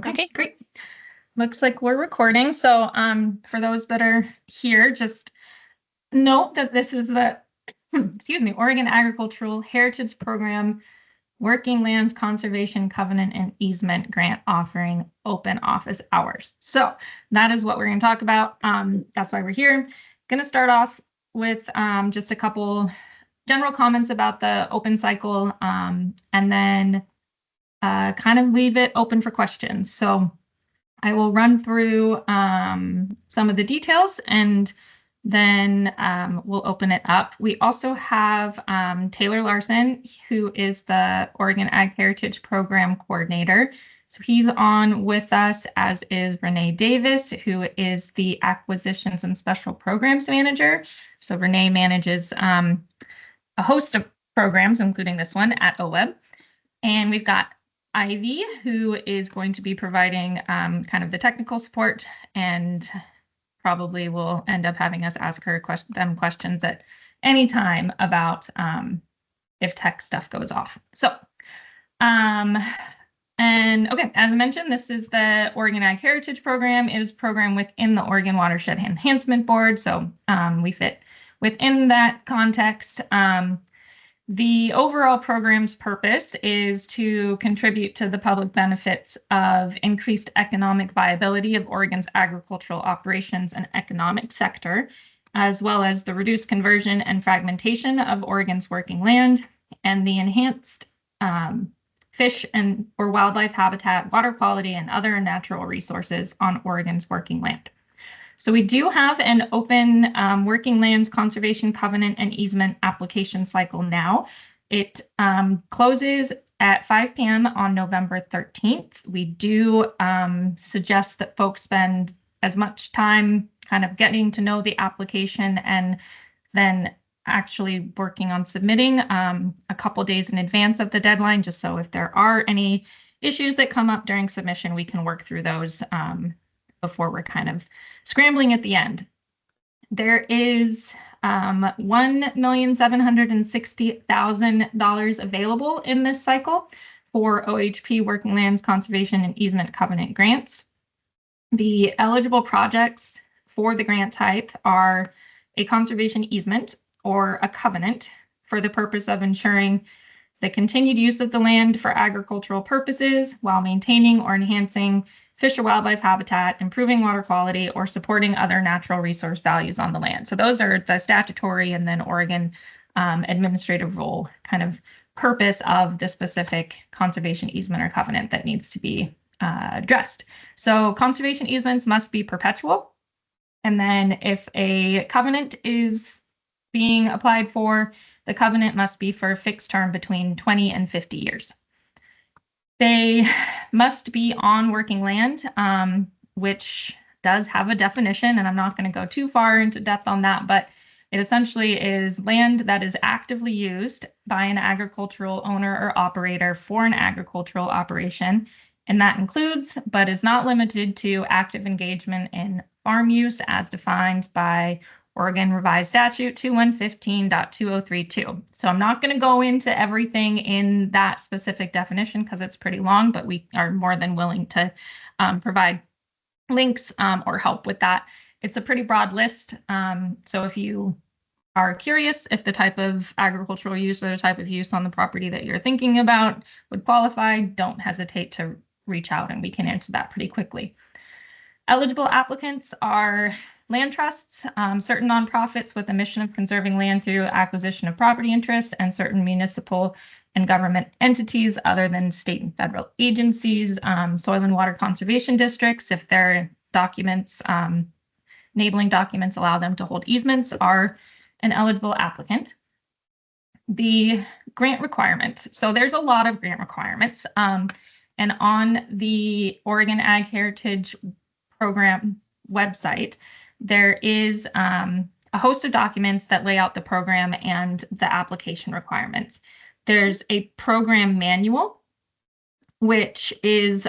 Okay, great. Looks like we're recording. So for those that are here, just note that this is the Oregon Agricultural Heritage Program Working Lands Conservation Covenant and Easement Grant offering open office hours. So that is what we're going to talk about. That's why we're here. Going to start off with just a couple general comments about the open cycle, and then kind of leave it open for questions. So I will run through some of the details and then we'll open it up. We also have Taylor Larson, who is the Oregon Ag Heritage Program Coordinator. So he's on with us, as is Renee Davis, who is the Acquisitions and Special Programs Manager. So Renee manages a host of programs, including this one at OWEB. And we've got Ivy, who is going to be providing kind of the technical support, and probably will end up having us ask her questions at any time about if tech stuff goes off. So, and okay, as I mentioned, this is the Oregon Ag Heritage Program. It is a program within the Oregon Watershed Enhancement Board, so we fit within that context. The overall program's purpose is to contribute to the public benefits of increased economic viability of Oregon's agricultural operations and economic sector, as well as the reduced conversion and fragmentation of Oregon's working land and the enhanced fish or wildlife habitat, water quality, and other natural resources on Oregon's working land. So we do have an open working lands conservation covenant and easement application cycle now. It closes at 5 p.m. on November 13th. We do suggest that folks spend as much time kind of getting to know the application and then actually working on submitting a couple days in advance of the deadline, just so if there are any issues that come up during submission, we can work through those before we're kind of scrambling at the end. There is $1,760,000 available in this cycle for OHP Working Lands Conservation and Easement Covenant grants. The eligible projects for the grant type are a conservation easement or a covenant for the purpose of ensuring the continued use of the land for agricultural purposes while maintaining or enhancing fish or wildlife habitat, improving water quality, or supporting other natural resource values on the land. So those are the statutory and then Oregon administrative rule kind of purpose of the specific conservation easement or covenant that needs to be addressed. So conservation easements must be perpetual. And then if a covenant is being applied for, the covenant must be for a fixed term between 20 and 50 years. They must be on working land, which does have a definition, and I'm not going to go too far into depth on that, but it essentially is land that is actively used by an agricultural owner or operator for an agricultural operation, and that includes, but is not limited to, active engagement in farm use as defined by Oregon Revised Statute 2115.2032. So I'm not going to go into everything in that specific definition because it's pretty long, but we are more than willing to provide links or help with that. It's a pretty broad list. So if you are curious if the type of agricultural use or the type of use on the property that you're thinking about would qualify, don't hesitate to reach out and we can answer that pretty quickly. Eligible applicants are land trusts, certain nonprofits with a mission of conserving land through acquisition of property interests, and certain municipal and government entities other than state and federal agencies, soil and water conservation districts, if their documents, enabling documents allow them to hold easements, are an eligible applicant. The grant requirement. So there's a lot of grant requirements. And on the Oregon Ag Heritage Program website, there is a host of documents that lay out the program and the application requirements. There's a program manual, which is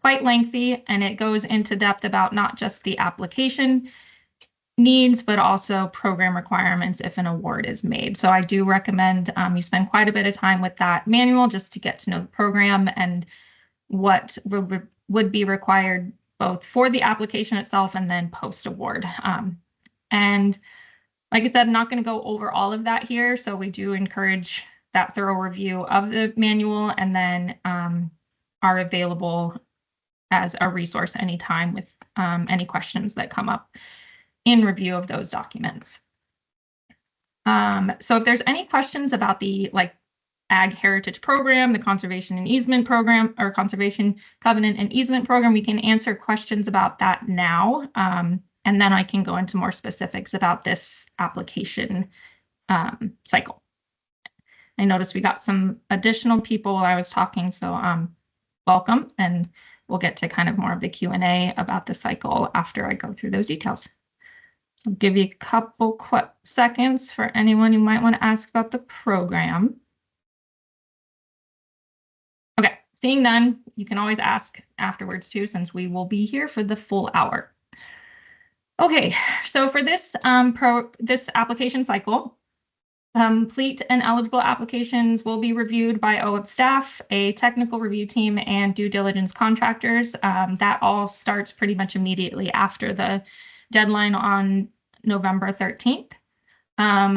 quite lengthy, and it goes into depth about not just the application needs, but also program requirements if an award is made. So I do recommend you spend quite a bit of time with that manual just to get to know the program and what would be required both for the application itself and then post-award. And like I said, I'm not going to go over all of that here. So we do encourage that thorough review of the manual, and then are available as a resource anytime with any questions that come up in review of those documents. So if there's any questions about the Ag Heritage Program, the Conservation and Easement Program, or Conservation Covenant and Easement Program, we can answer questions about that now. And then I can go into more specifics about this application cycle. I noticed we got some additional people while I was talking, so welcome, and we'll get to kind of more of the Q&A about the cycle after I go through those details. So I'll give you a couple seconds for anyone who might want to ask about the program. Okay, seeing none, you can always ask afterwards too, since we will be here for the full hour. Okay, so for this this application cycle, complete and eligible applications will be reviewed by OAHP staff, a technical review team, and due diligence contractors. That all starts pretty much immediately after the deadline on November 13th.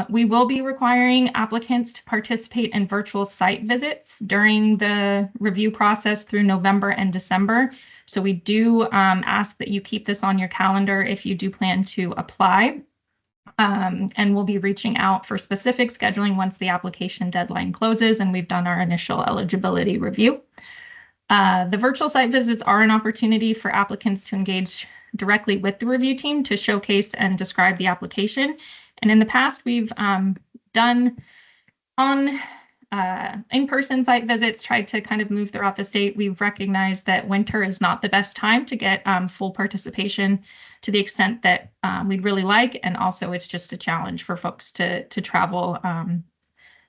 We will be requiring applicants to participate in virtual site visits during the review process through November and December. So we do ask that you keep this on your calendar if you do plan to apply. And we'll be reaching out for specific scheduling once the application deadline closes and we've done our initial eligibility review. The virtual site visits are an opportunity for applicants to engage directly with the review team to showcase and describe the application. And in the past, we've done on in-person site visits, tried to kind of move throughout the state. We've recognized that winter is not the best time to get full participation to the extent that we'd really like. And also it's just a challenge for folks to travel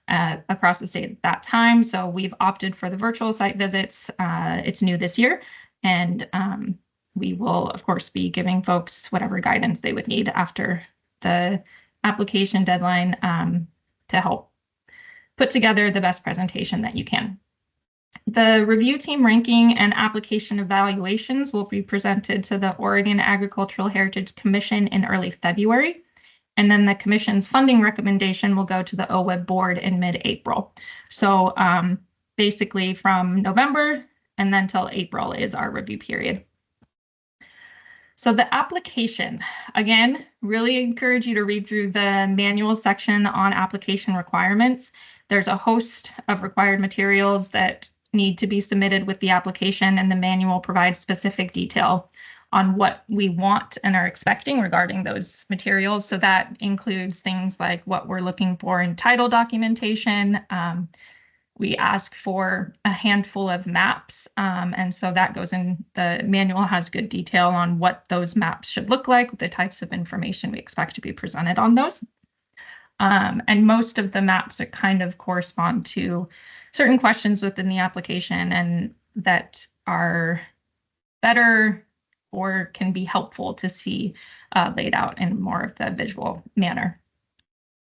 across the state at that time. So we've opted for the virtual site visits. It's new this year. And we will, of course, be giving folks whatever guidance they would need after the application deadline to help put together the best presentation that you can. The review team ranking and application evaluations will be presented to the Oregon Agricultural Heritage Commission in early February. And then the commission's funding recommendation will go to the OWIB board in mid-April. So basically from November and then till April is our review period. So the application, again, really encourage you to read through the manual section on application requirements. There's a host of required materials that need to be submitted with the application, and the manual provides specific detail on what we want and are expecting regarding those materials. So that includes things like what we're looking for in title documentation. We ask for a handful of maps, and so that goes in, the manual has good detail on what those maps should look like, the types of information we expect to be presented on those. And most of the maps that kind of correspond to certain questions within the application and that are better or can be helpful to see laid out in more of the visual manner.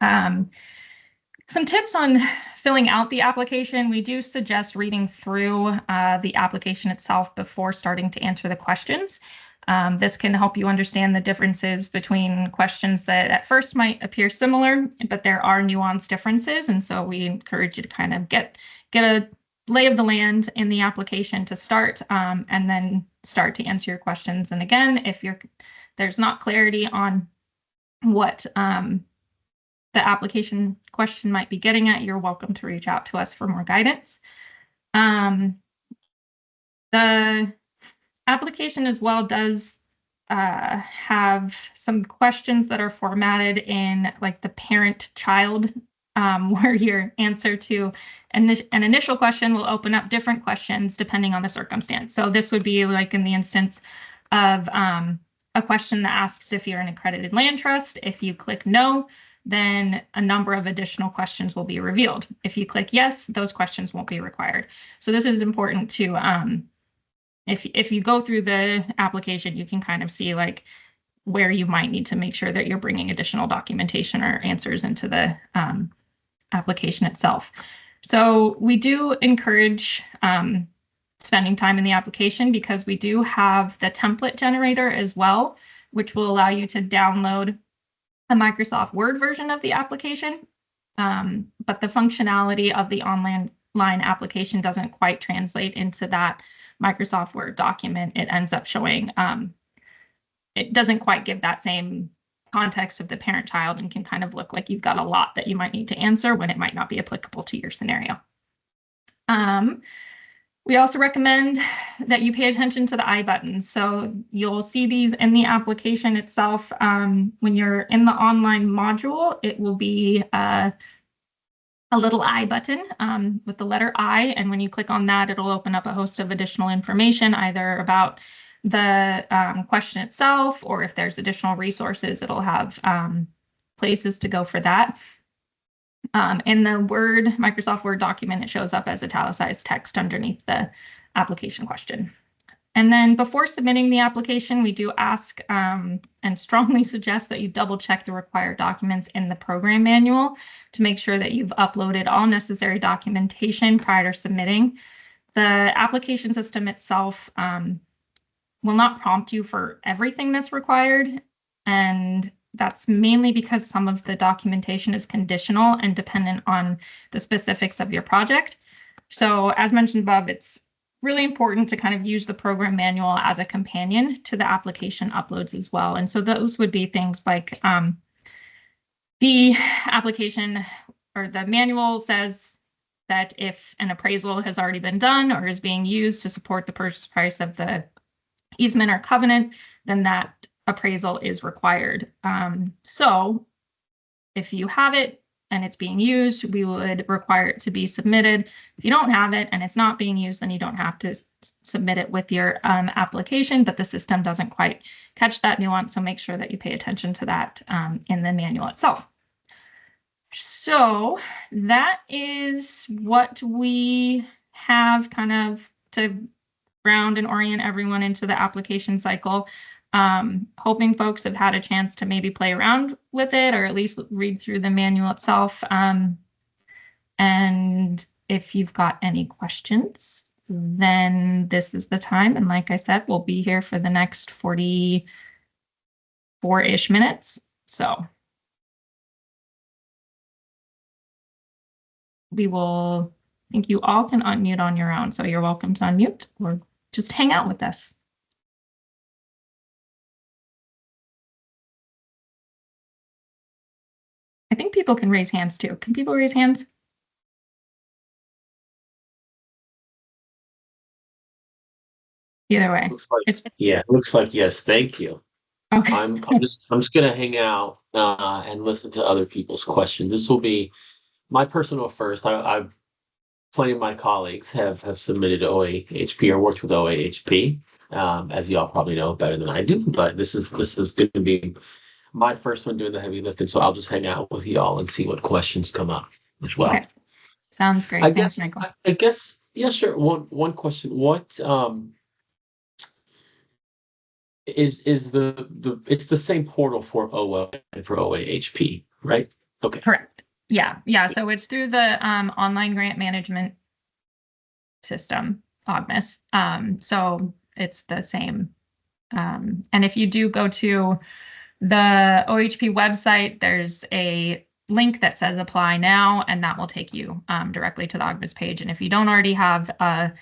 Some tips on filling out the application. We do suggest reading through the application itself before starting to answer the questions. This can help you understand the differences between questions that at first might appear similar, but there are nuanced differences. And so we encourage you to kind of get a lay of the land in the application to start, and then start to answer your questions. And again, if there's not clarity on what the application question might be getting at, you're welcome to reach out to us for more guidance. The application as well does have some questions that are formatted in like the parent-child, where your answer to an initial question will open up different questions depending on the circumstance. So this would be like in the instance of a question that asks if you're an accredited land trust. If you click no, then a number of additional questions will be revealed. If you click yes, those questions won't be required. So this is important to, if you go through the application, you can kind of see like where you might need to make sure that you're bringing additional documentation or answers into the application itself. So we do encourage spending time in the application, because we do have the template generator as well, which will allow you to download a Microsoft Word version of the application. But the functionality of the online application doesn't quite translate into that Microsoft Word document. It ends up showing, it doesn't quite give that same context of the parent-child, and can kind of look like you've got a lot that you might need to answer when it might not be applicable to your scenario. We also recommend that you pay attention to the I buttons. So you'll see these in the application itself. When you're in the online module, it will be a little I button with the letter I. And when you click on that, it'll open up a host of additional information, either about the question itself, or if there's additional resources, it'll have places to go for that. In the Microsoft Word document, it shows up as italicized text underneath the application question. And then before submitting the application, we do ask and strongly suggest that you double check the required documents in the program manual to make sure that you've uploaded all necessary documentation prior to submitting. The application system itself will not prompt you for everything that's required, and that's mainly because some of the documentation is conditional and dependent on the specifics of your project. So as mentioned above, it's really important to kind of use the program manual as a companion to the application uploads as well. And so those would be things like the application or the manual says that if an appraisal has already been done or is being used to support the purchase price of the easement or covenant, then that appraisal is required. So if you have it and it's being used, we would require it to be submitted. If you don't have it and it's not being used, then you don't have to submit it with your application, but the system doesn't quite catch that nuance. So make sure that you pay attention to that in the manual itself. So that is what we have kind of to ground and orient everyone into the application cycle. Hoping folks have had a chance to maybe play around with it, or at least read through the manual itself. And if you've got any questions, then this is the time. And like I said, we'll be here for the next 44-ish minutes. So we will, I think you all can unmute on your own. So you're welcome to unmute or just hang out with us. I think people can raise hands too. Can people raise hands? Either way. Looks like, yeah, looks like yes. Thank you. Okay. I'm just gonna hang out and listen to other people's questions. This will be my personal first. I've plenty of my colleagues have submitted OAHP or worked with OAHP, as you all probably know better than I do. But this is going to be my first one doing the heavy lifting, so I'll just hang out with y'all and see what questions come up as well. Okay. Sounds great. Thanks, Michael. I guess, yeah, sure. One question. What is it's the same portal for OA and for OAHP, right? Okay. Correct. Yeah. So it's through the online grant management system, OGMIS. So it's the same. And if you do go to the OHP website, there's a link that says apply now, and that will take you directly to the OGMIS page. And if you don't already have a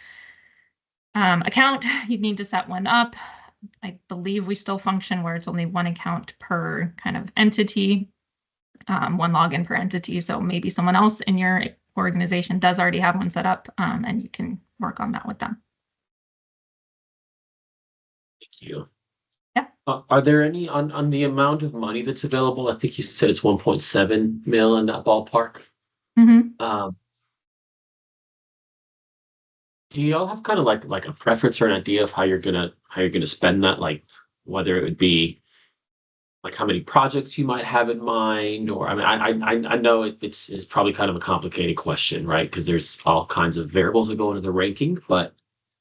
account, you'd need to set one up. I believe we still function where it's only one account per kind of entity, one login per entity. So maybe someone else in your organization does already have one set up, and you can work on that with them. Thank you. Yeah. Are there any on the amount of money that's available? I think you said it's 1.7 mil in that ballpark. Mm-hmm. Do you all have kind of like a preference or an idea of how you're gonna spend that? Like whether it would be like how many projects you might have in mind, or I mean, I know it's probably kind of a complicated question, right? Because there's all kinds of variables that go into the ranking, but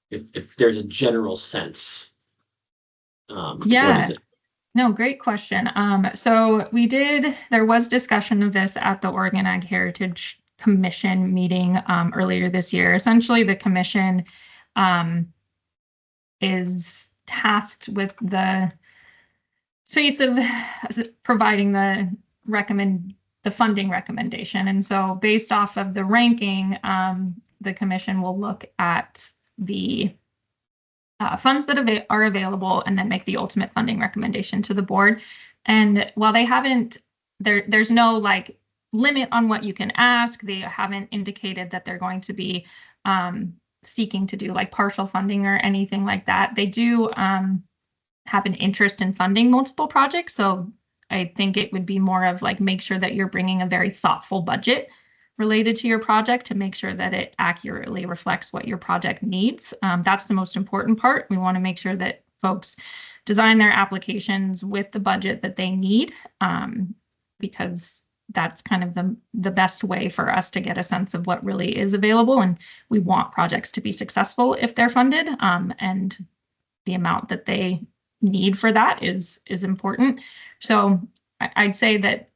if there's a general sense, what is it? No, great question. So there was discussion of this at the Oregon Ag Heritage Commission meeting earlier this year. Essentially, the commission is tasked with the space of providing the funding recommendation. And so based off of the ranking, the commission will look at the funds that are available and then make the ultimate funding recommendation to the board. And while they haven't, there's no like limit on what you can ask. They haven't indicated that they're going to be seeking to do like partial funding or anything like that. They do have an interest in funding multiple projects. So I think it would be more of like, make sure that you're bringing a very thoughtful budget related to your project to make sure that it accurately reflects what your project needs. That's the most important part. We want to make sure that folks design their applications with the budget that they need, because that's kind of the best way for us to get a sense of what really is available. And we want projects to be successful if they're funded, and the amount that they need for that is important. So I'd say that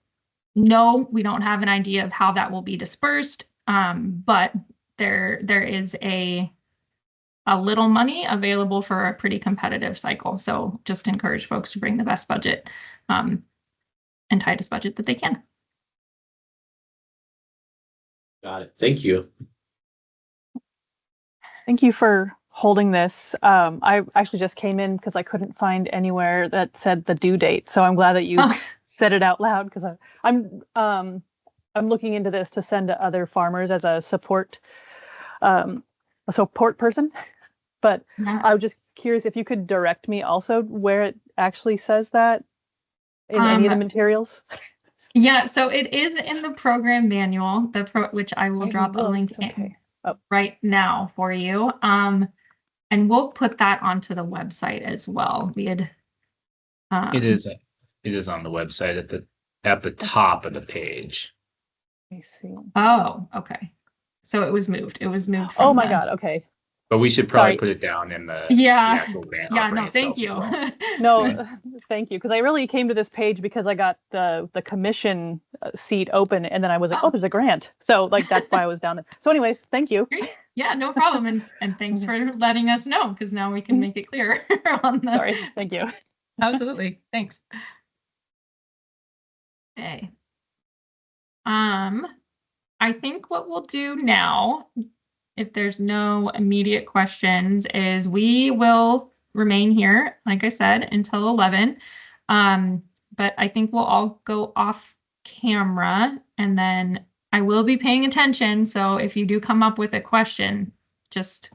no, we don't have an idea of how that will be dispersed, but there is a little money available for a pretty competitive cycle. So just encourage folks to bring the best budget and tightest budget that they can. Got it. Thank you. Thank you for holding this. I actually just came in because I couldn't find anywhere that said the due date. So I'm glad that you said it out loud, because I'm looking into this to send to other farmers as a support person. But Yeah. I was just curious if you could direct me also where it actually says that in any of the materials. Yeah, so it is in the program manual, which I will drop a link in right now for you. And we'll put that onto the website as well. We had It is on the website at the top of the page. Let me see. Oh, okay. So it was moved. It was moved from Oh my God. Okay. But we should probably Sorry. put it down in the Yeah. actual grant. Yeah, offering no, thank itself you. as well. No, thank you. Because I really came to this page because I got the commission seat open, and then I was like, oh, there's a grant. So like that's why I was down there. So anyways, thank you. Great. Yeah, no problem. And thanks for letting us know, because now we can make it clear on the. Sorry. Thank you. Absolutely. Thanks. Okay. I think what we'll do now, if there's no immediate questions, is we will remain here, like I said, until 11. But I think we'll all go off camera, and then I will be paying attention. So if you do come up with a question, just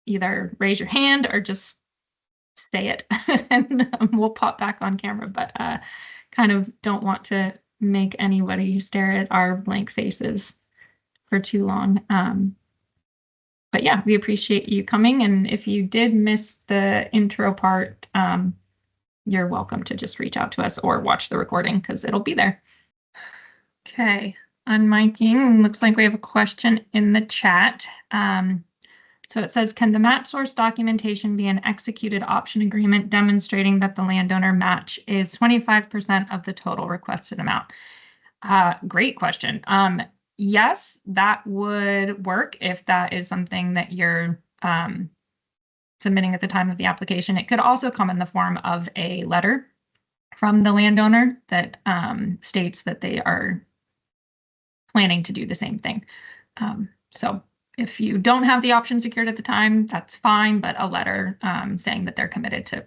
either raise your hand or just say it and we'll pop back on camera. But kind of don't want to make anybody stare at our blank faces for too long. But yeah, we appreciate you coming. And if you did miss the intro part, you're welcome to just reach out to us or watch the recording, because it'll be there. Okay, unmiking. Looks like we have a question in the chat. So it says, can the match source documentation be an executed option agreement demonstrating that the landowner match is 25% of the total requested amount? Great question. Yes, that would work if that is something that you're submitting at the time of the application. It could also come in the form of a letter from the landowner that states that they are planning to do the same thing. So if you don't have the option secured at the time, that's fine, but a letter saying that they're committed to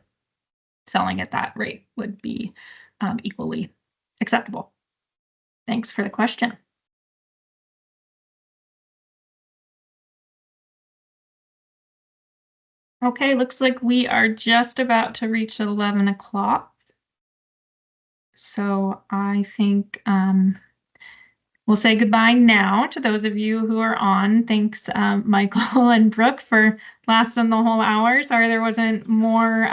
selling at that rate would be equally acceptable. Thanks for the question. Okay, looks like we are just about to reach 11 o'clock. So I think we'll say goodbye now to those of you who are on. Thanks, Michael and Brooke, for lasting the whole hour. Sorry there wasn't more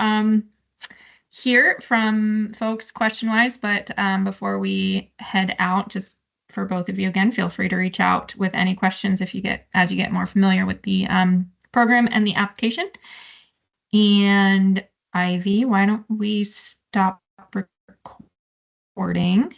here from folks question-wise, but before we head out, just for both of you again, feel free to reach out with any questions as you get more familiar with the program and the application. And Ivy, why don't we stop recording?